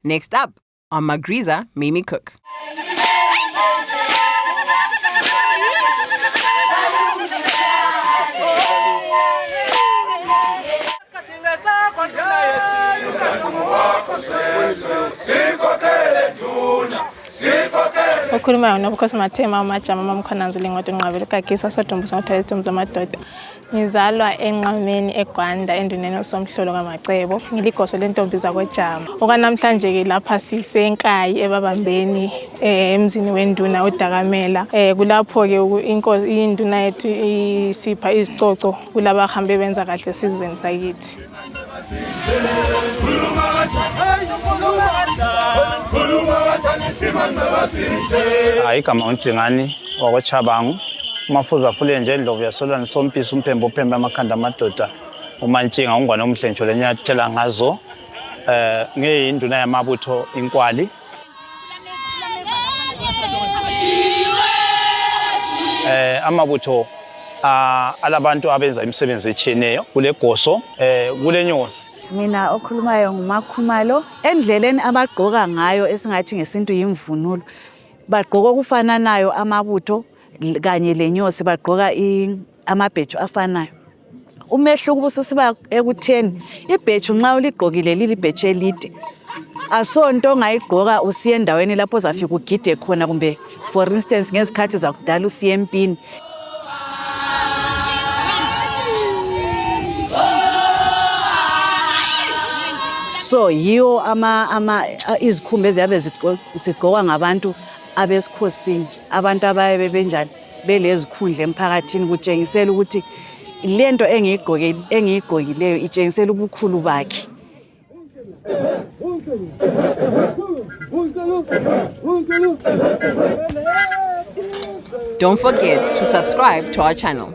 Next up on Magriza Mimi Cook. Ukhuluma nobukhosi Mathema amajama mamkhonanzile ngothi nqabele kagisa sadumbuza ngothatha izitumbu zamadoda. Ngizalwa enqameni eGwanda enduneni osomhlolo kaMacebo. Ngiligoso lentombi zakwejama. Okwanamhlanje ke lapha sisenkayi ebabambeni emzini wenduna uDakamela. Kulapho ke inkosi induna yethu isipha izicoco kulaba bahambe benza kahle sizweni sakithi. Igama uNdingani wakwaChabangu uMafuza Fulenje Ndlovu yasolwana Sompisi uMphembe uPhembe amakhanda amadoda uMantshinga ungwane omhlentsho lenyathela ngazo ngeyinduna yamabutho inkwali amabutho alabantu abenza imisebenzi etshiyeneyo kule goso kule nyosi. Mina okhulumayo nguMakhumalo. Endleleni abagqoka ngayo esingathi ngesintu yimvunulo bagqoka okufananayo amabutho kanye lenyosi bagqoka amabheju afanayo. Umehluko ubusisiba ekutheni ibheju nxa uligqokile lilibheju elide asonto ongayigqoka usiye endaweni lapho uzafika ugide khona kumbe for instance ngezikhathi zakudala usiye empini. So yiyo izikhumba eziyabe zigqokwa ngabantu abesikhosini abantu abaye benjani belezikhundla emphakathini kutshengisela ukuthi lento engiyigqokileyo itshengisela ubukhulu bakhe. Don't forget to subscribe to our channel.